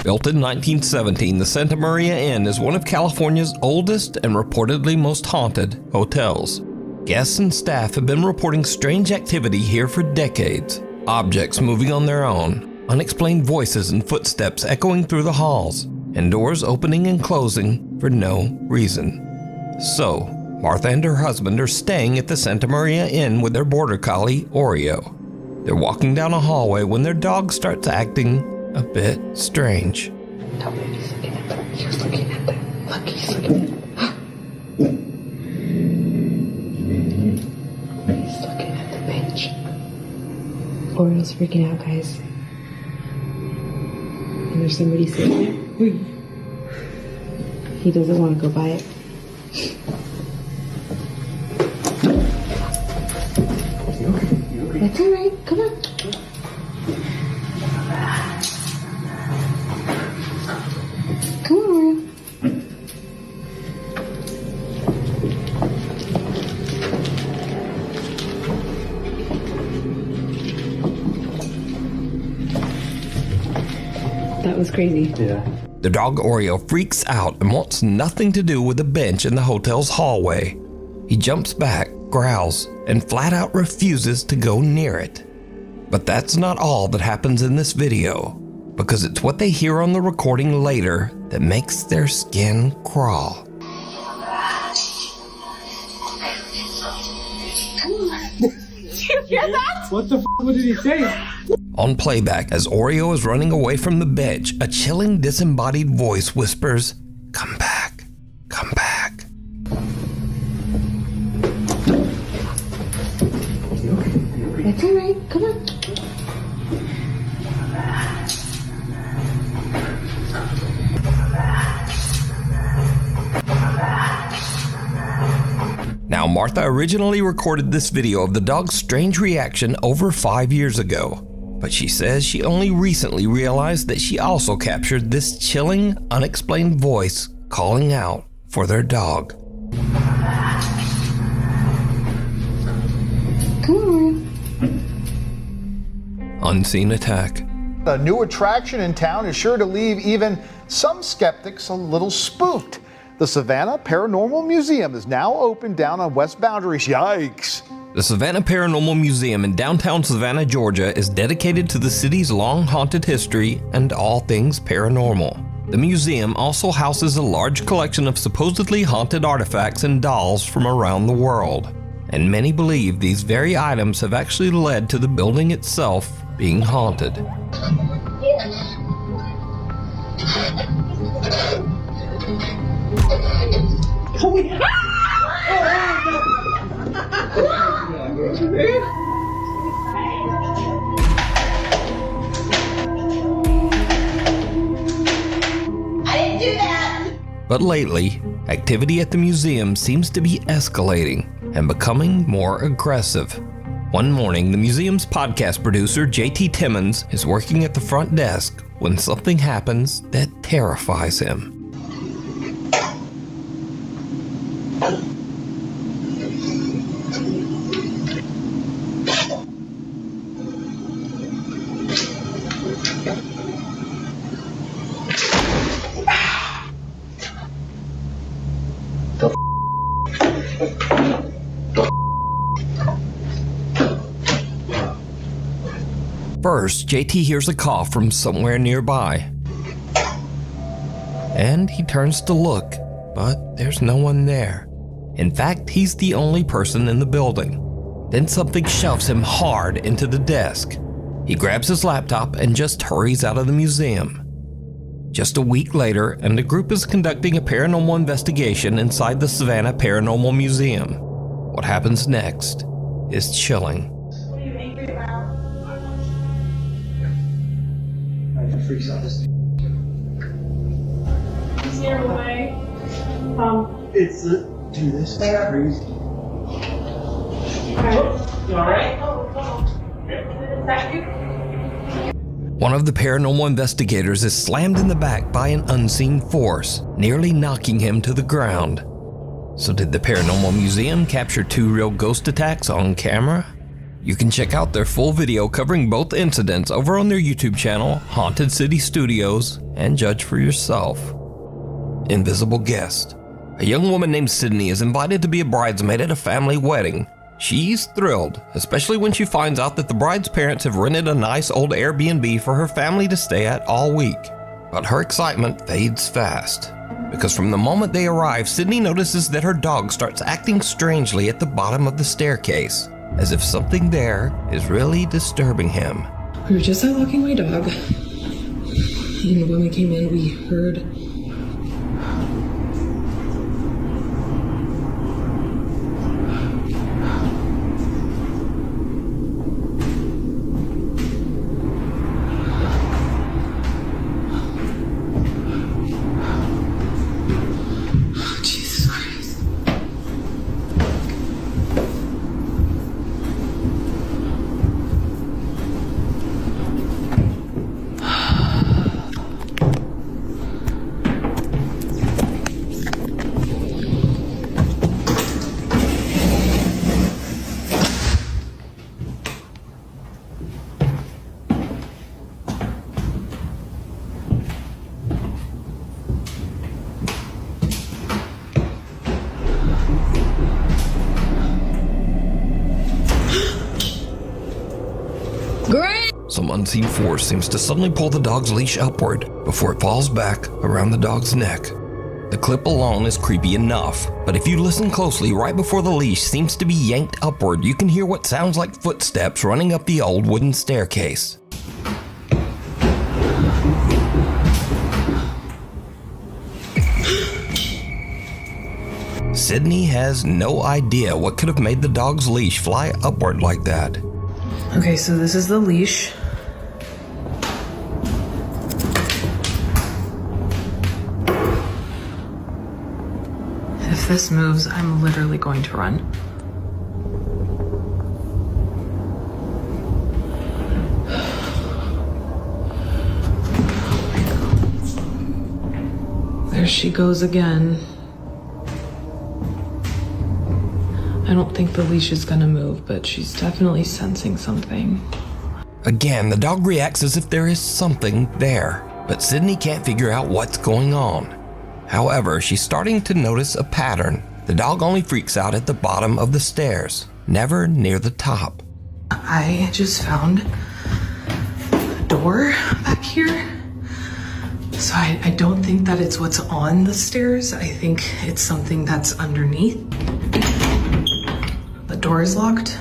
Built in 1917, the Santa Maria Inn is one of California's oldest and reportedly most haunted hotels. Guests and staff have been reporting strange activity here for decades. Objects moving on their own, unexplained voices and footsteps echoing through the halls, and doors opening and closing for no reason. So, Martha and her husband are staying at the Santa Maria Inn with their border collie, Oreo. They're walking down a hallway when their dog starts acting a bit strange. Tell me he's looking at them. He's looking at them. Look, he's looking at them. He's looking at the bench. Oreo's freaking out, guys. And there's somebody sitting there. He doesn't want to go by it. That's alright. Come on. Come on, Oreo. That was crazy. Yeah. The dog Oreo freaks out and wants nothing to do with the bench in the hotel's hallway. He jumps back, growls, and flat out refuses to go near it. But that's not all that happens in this video, because it's what they hear on the recording later that makes their skin crawl. You hear that? What the f*** what did he say? On playback, as Oreo is running away from the bench, a chilling disembodied voice whispers, "Come back, come back." That's alright. Come on. Now, Martha originally recorded this video of the dog's strange reaction over 5 years ago, but she says she only recently realized that she also captured this chilling, unexplained voice calling out for their dog. Come on. Unseen attack. A new attraction in town is sure to leave even some skeptics a little spooked. The Savannah Paranormal Museum is now open down on West Boundaries. Yikes! The Savannah Paranormal Museum in downtown Savannah, Georgia is dedicated to the city's long haunted history and all things paranormal. The museum also houses a large collection of supposedly haunted artifacts and dolls from around the world. And many believe these very items have actually led to the building itself being haunted. I didn't do that! But lately, activity at the museum seems to be escalating and becoming more aggressive. One morning, the museum's podcast producer, JT Timmons, is working at the front desk when something happens that terrifies him. First, JT hears a cough from somewhere nearby. And he turns to look, but there's no one there. In fact, he's the only person in the building. Then something shoves him hard into the desk. He grabs his laptop and just hurries out of the museum. Just a week later, and the group is conducting a paranormal investigation inside the Savannah Paranormal Museum. What happens next is chilling. What are you angry about? Freaks out. Is there a way? It's dude, this is crazy. You alright? Is that you? One of the paranormal investigators is slammed in the back by an unseen force, nearly knocking him to the ground. So did the Paranormal Museum capture 2 real ghost attacks on camera? You can check out their full video covering both incidents over on their YouTube channel, Haunted City Studios, and judge for yourself. Invisible guest. A young woman named Sydney is invited to be a bridesmaid at a family wedding. She's thrilled, especially when she finds out that the bride's parents have rented a nice old Airbnb for her family to stay at all week. But her excitement fades fast, because from the moment they arrive, Sydney notices that her dog starts acting strangely at the bottom of the staircase, as if something there is really disturbing him. We were just out walking my dog, and when we came in, we heard Some unseen force seems to suddenly pull the dog's leash upward before it falls back around the dog's neck. The clip alone is creepy enough, but if you listen closely, right before the leash seems to be yanked upward, you can hear what sounds like footsteps running up the old wooden staircase. Sydney has no idea what could have made the dog's leash fly upward like that. Okay, so this is the leash. If this moves, I'm literally going to run. There she goes again. I don't think the leash is gonna move, but she's definitely sensing something. Again, the dog reacts as if there is something there, but Sydney can't figure out what's going on. However, she's starting to notice a pattern. The dog only freaks out at the bottom of the stairs, never near the top. I just found a door back here. So I don't think that it's what's on the stairs. I think it's something that's underneath. The door is locked.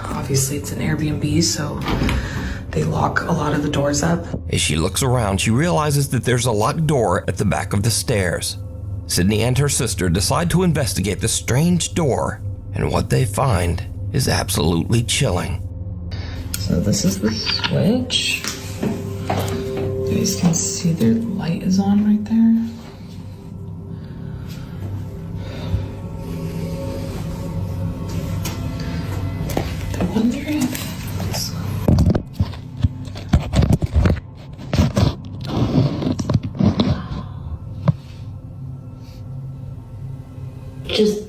Obviously it's an Airbnb, so they lock a lot of the doors up. As she looks around, she realizes that there's a locked door at the back of the stairs. Sydney and her sister decide to investigate the strange door, and what they find is absolutely chilling. So this is the switch. You guys can see their light is on right there. I wonder if it's... Just,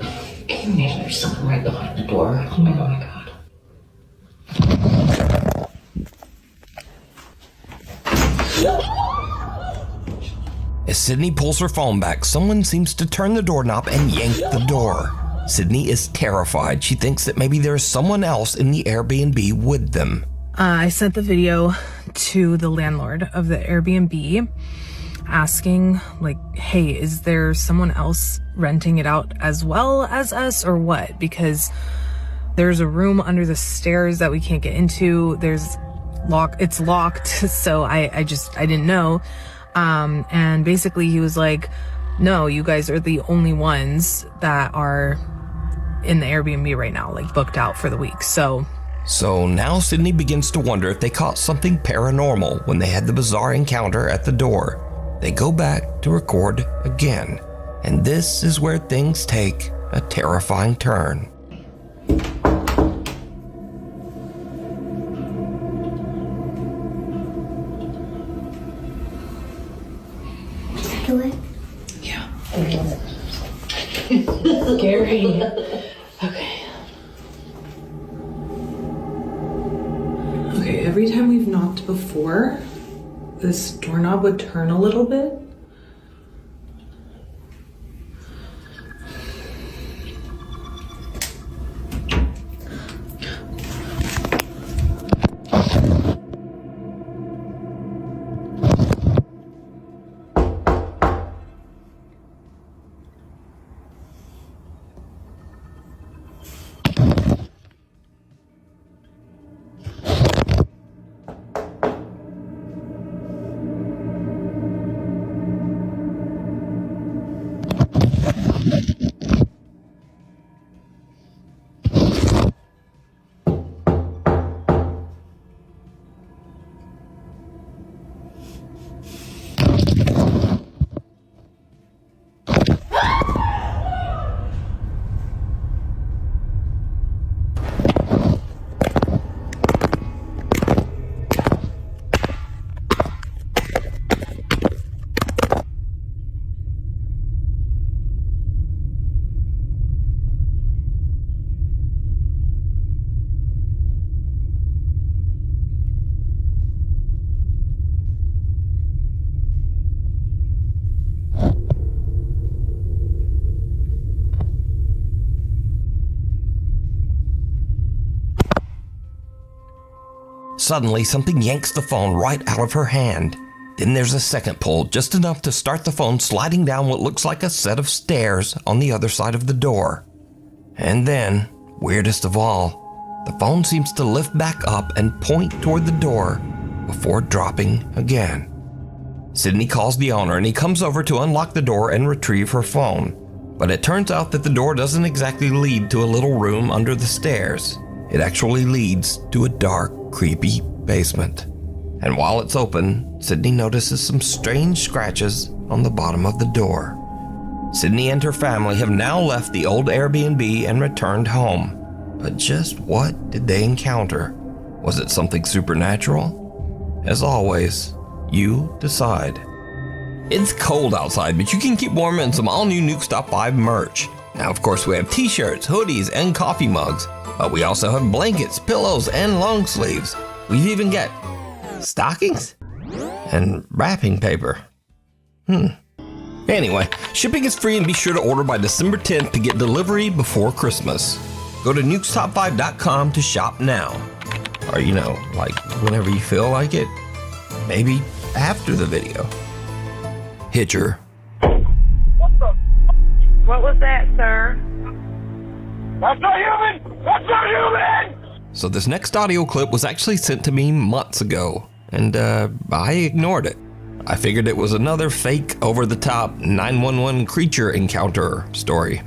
can you imagine there's something right behind the door? Oh my god. As Sydney pulls her phone back, someone seems to turn the doorknob and yank the door. Sydney is terrified. She thinks that maybe there is someone else in the Airbnb with them. I sent the video to the landlord of the Airbnb asking, like, hey, is there someone else renting it out as well as us or what? Because there's a room under the stairs that we can't get into. It's locked. So I didn't know. And basically he was like, no, you guys are the only ones that are in the Airbnb right now, like booked out for the week. So now Sydney begins to wonder if they caught something paranormal when they had the bizarre encounter at the door. They go back to record again, and this is where things take a terrifying turn. Take a look. yeah. Scary. Okay. noticed before, this doorknob would turn a little bit. Suddenly, something yanks the phone right out of her hand. Then there's a second pull, just enough to start the phone sliding down what looks like a set of stairs on the other side of the door. And then, weirdest of all, the phone seems to lift back up and point toward the door before dropping again. Sydney calls the owner and he comes over to unlock the door and retrieve her phone. But it turns out that the door doesn't exactly lead to a little room under the stairs. It actually leads to a dark, creepy basement. And while it's open, Sydney notices some strange scratches on the bottom of the door. Sydney and her family have now left the old Airbnb and returned home. But just what did they encounter? Was it something supernatural? As always, you decide. It's cold outside, but you can keep warm in some all-new Nukes Top 5 merch. Now, of course, we have t-shirts, hoodies, and coffee mugs. But we also have blankets, pillows, and long sleeves. We've even got stockings and wrapping paper. Anyway, shipping is free and be sure to order by December 10th to get delivery before Christmas. Go to nukestop5.com to shop now. Or, like whenever you feel like it. Maybe after the video. Hitcher. What was that, sir? That's not human! That's not human! So this next audio clip was actually sent to me months ago, and I ignored it. I figured it was another fake, over-the-top 911 creature encounter story.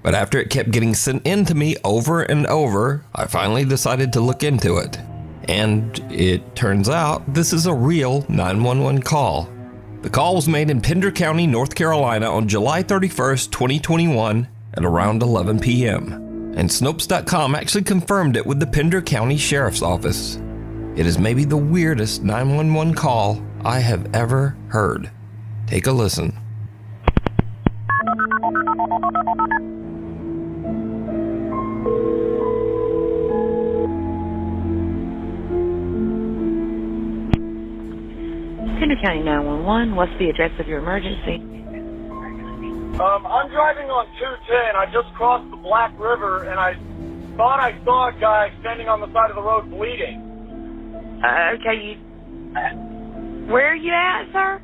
But after it kept getting sent in to me over and over, I finally decided to look into it. And it turns out this is a real 911 call. The call was made in Pender County, North Carolina on July 31st, 2021 at around 11 p.m. And Snopes.com actually confirmed it with the Pender County Sheriff's Office. It is maybe the weirdest 911 call I have ever heard. Take a listen. Pender County 911, what's the address of your emergency? I'm driving on 210. I just crossed the Black River, and I thought I saw a guy standing on the side of the road bleeding. Okay, where are you at, sir?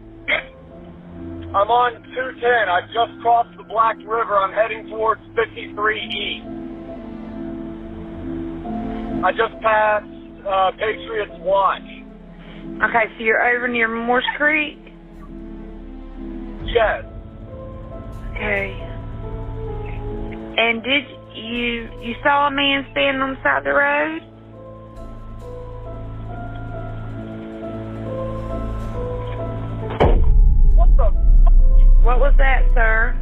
I'm on 210. I just crossed the Black River. I'm heading towards 53 East. I just passed Patriots Watch. Okay, so you're over near Morse Creek? Yes. Okay. And did you saw a man standing on the side of the road? What the? What was that, sir?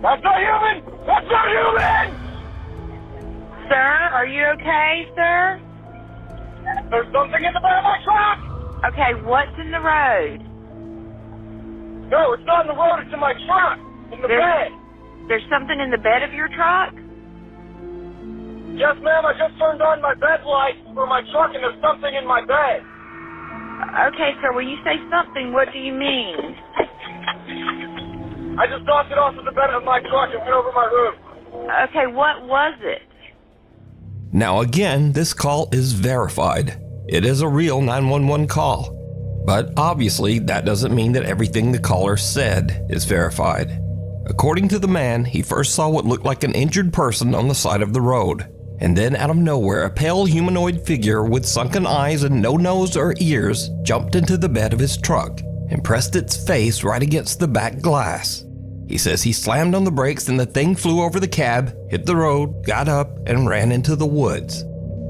That's not human! That's not human! Sir, are you okay, sir? There's something in the bed of my truck! Okay, what's in the road? No, it's not in the road, it's in my truck. In the bed. There's something in the bed of your truck? Yes, ma'am, I just turned on my bed lights for my truck and there's something in my bed. Okay, sir, when you say something, what do you mean? I just knocked it off of the bed of my truck and went over my roof. Okay, what was it? Now again, this call is verified. It is a real 911 call. But obviously, that doesn't mean that everything the caller said is verified. According to the man, he first saw what looked like an injured person on the side of the road. And then out of nowhere, a pale humanoid figure with sunken eyes and no nose or ears jumped into the bed of his truck and pressed its face right against the back glass. He says he slammed on the brakes and the thing flew over the cab, hit the road, got up, and ran into the woods.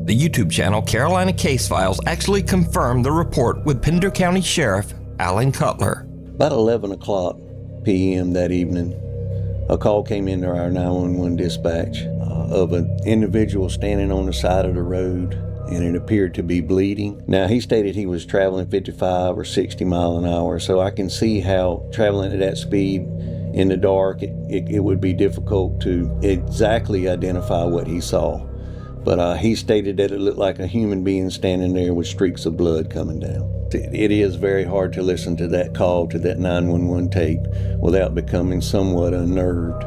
The YouTube channel Carolina Case Files actually confirmed the report with Pender County Sheriff Alan Cutler. About 11 o'clock p.m. that evening, a call came into our 911 dispatch of an individual standing on the side of the road, and it appeared to be bleeding. Now, he stated he was traveling 55 or 60 mile an hour, so I can see how traveling at that speed in the dark, it would be difficult to exactly identify what he saw. But he stated that it looked like a human being standing there with streaks of blood coming down. It is very hard to listen to that call, to that 911 tape, without becoming somewhat unnerved.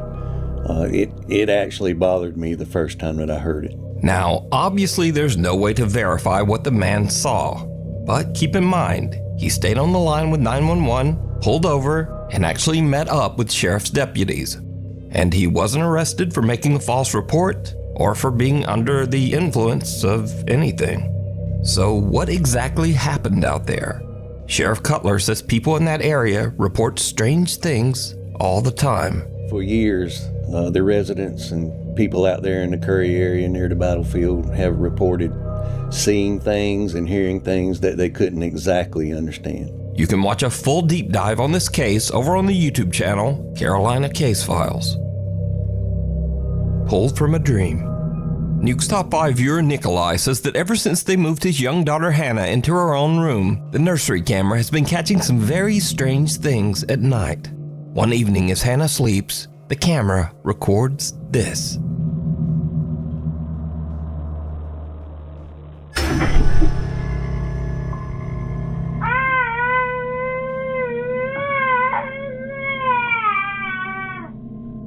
It actually bothered me the first time that I heard it. Now, obviously there's no way to verify what the man saw. But keep in mind, he stayed on the line with 911, pulled over, and actually met up with sheriff's deputies. And he wasn't arrested for making a false report or for being under the influence of anything. So what exactly happened out there? Sheriff Cutler says people in that area report strange things all the time. For years, the residents and people out there in the Curry area near the battlefield have reported seeing things and hearing things that they couldn't exactly understand. You can watch a full deep dive on this case over on the YouTube channel, Carolina Case Files. Pulled from a dream. Nuke's Top 5 viewer Nikolai says that ever since they moved his young daughter Hannah into her own room, the nursery camera has been catching some very strange things at night. One evening as Hannah sleeps, the camera records this.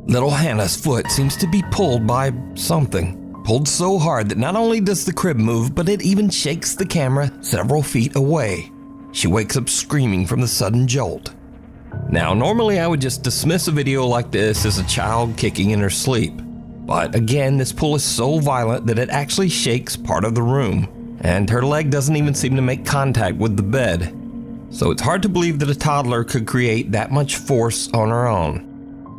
Little Hannah's foot seems to be pulled by something. Pulled so hard that not only does the crib move, but it even shakes the camera several feet away. She wakes up screaming from the sudden jolt. Now, normally I would just dismiss a video like this as a child kicking in her sleep. But again, this pull is so violent that it actually shakes part of the room, and her leg doesn't even seem to make contact with the bed. So it's hard to believe that a toddler could create that much force on her own.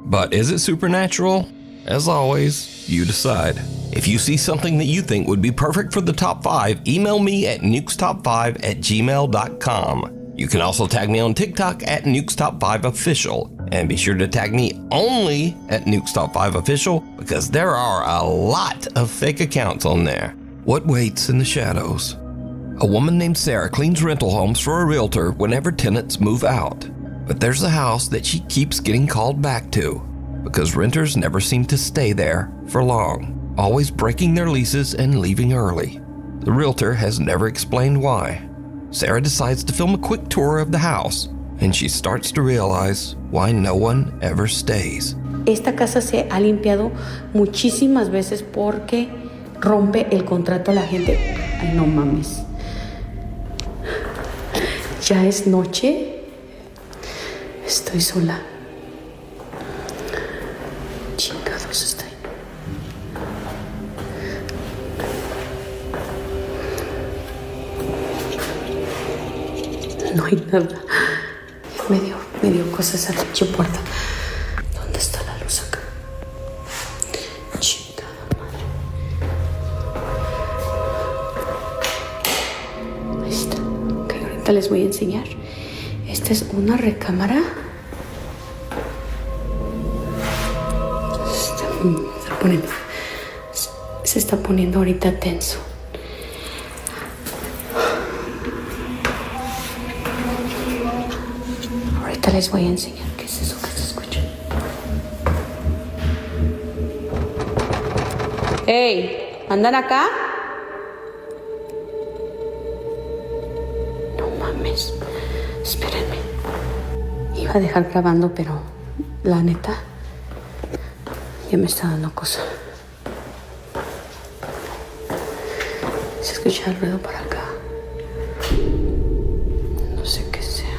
But is it supernatural? As always, you decide. If you see something that you think would be perfect for the top 5, email me at nukestop5@gmail.com. You can also tag me on TikTok at nukestop5official, and be sure to tag me only at nukestop5official because there are a lot of fake accounts on there. What waits in the shadows? A woman named Sarah cleans rental homes for a realtor whenever tenants move out. But there's a house that she keeps getting called back to because renters never seem to stay there for long, always breaking their leases and leaving early. The realtor has never explained why. Sarah decides to film a quick tour of the house, and she starts to realize why no one ever stays. Esta casa se ha limpiado muchísimas veces porque rompe el contrato a la gente. Ay, no mames. Ya es noche. Estoy sola. Chingados estoy. No hay nada. Me dio cosas esa pinche puerta. ¿Dónde está la luz acá? Chingada madre. Ahí está. Ok, ahorita les voy a enseñar. Esta es una recámara. Se está poniendo ahorita tenso. Ahorita les voy a enseñar qué es eso que se escucha. ¡Hey! ¿Andan acá? No mames. Espérenme. Iba a dejar grabando, pero la neta ya me está dando cosa. Se escucha el ruido para acá. No sé qué sea.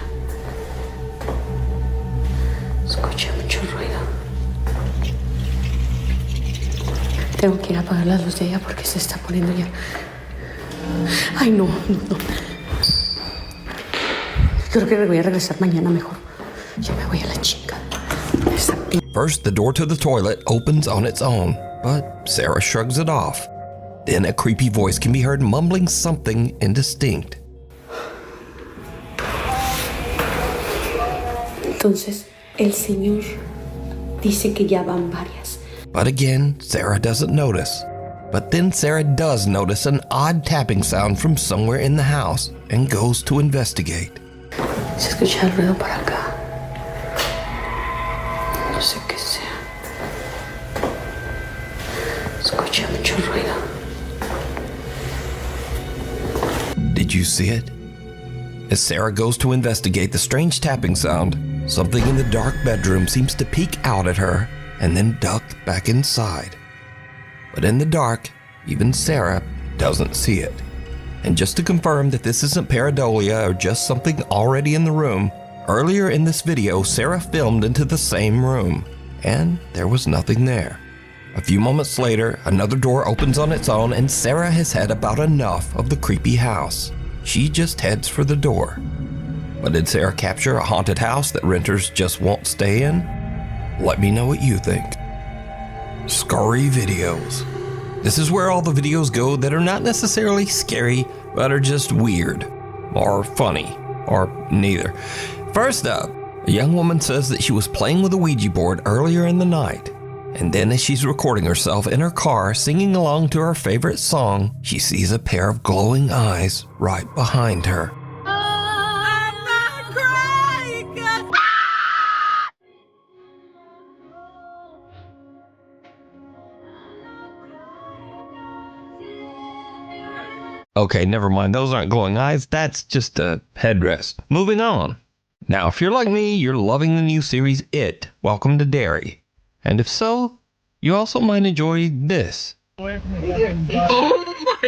Escucha mucho ruido. Tengo que ir a apagar las luces de allá porque se está poniendo ya. Ay, no. Creo que voy a regresar mañana mejor. Ya me voy a la chinga. First, the door to the toilet opens on its own, but Sarah shrugs it off. Then a creepy voice can be heard mumbling something indistinct. Entonces, el señor dice que ya van varias. But again, Sarah doesn't notice. But then Sarah does notice an odd tapping sound from somewhere in the house and goes to investigate. Se escucha el ruido para acá. No sé qué sea. Escucha mucho ruido. Did you see it? As Sarah goes to investigate the strange tapping sound, something in the dark bedroom seems to peek out at her and then duck back inside. But in the dark, even Sarah doesn't see it. And just to confirm that this isn't pareidolia or just something already in the room, earlier in this video, Sarah filmed into the same room, and there was nothing there. A few moments later, another door opens on its own and Sarah has had about enough of the creepy house. She just heads for the door. But did Sarah capture a haunted house that renters just won't stay in? Let me know what you think. Scaryvideos. This is where all the videos go that are not necessarily scary, but are just weird, or funny, or neither. First up, a young woman says that she was playing with a Ouija board earlier in the night, and then as she's recording herself in her car singing along to her favorite song, she sees a pair of glowing eyes right behind her. Okay, never mind. Those aren't glowing eyes. That's just a headrest. Moving on. Now, if you're like me, you're loving the new series It, Welcome to Derry. And if so, you also might enjoy this. Oh my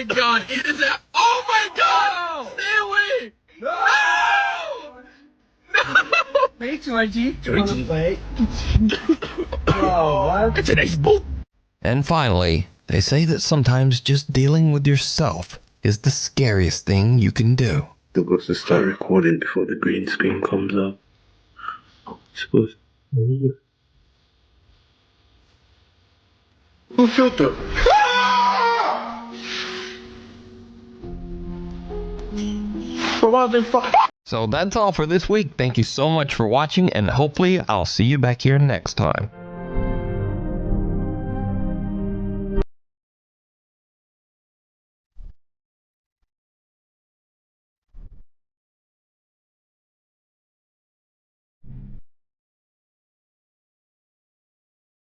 god! Is that? Oh my god! Stay away! No! No! Wait, Georgie. Georgie. Oh, what? It's an ace boot. And finally, they say that sometimes just dealing with yourself is the scariest thing you can do. Still got to start recording before the green screen comes up. Suppose. Who filter? So that's all for this week. Thank you so much for watching, and hopefully I'll see you back here next time.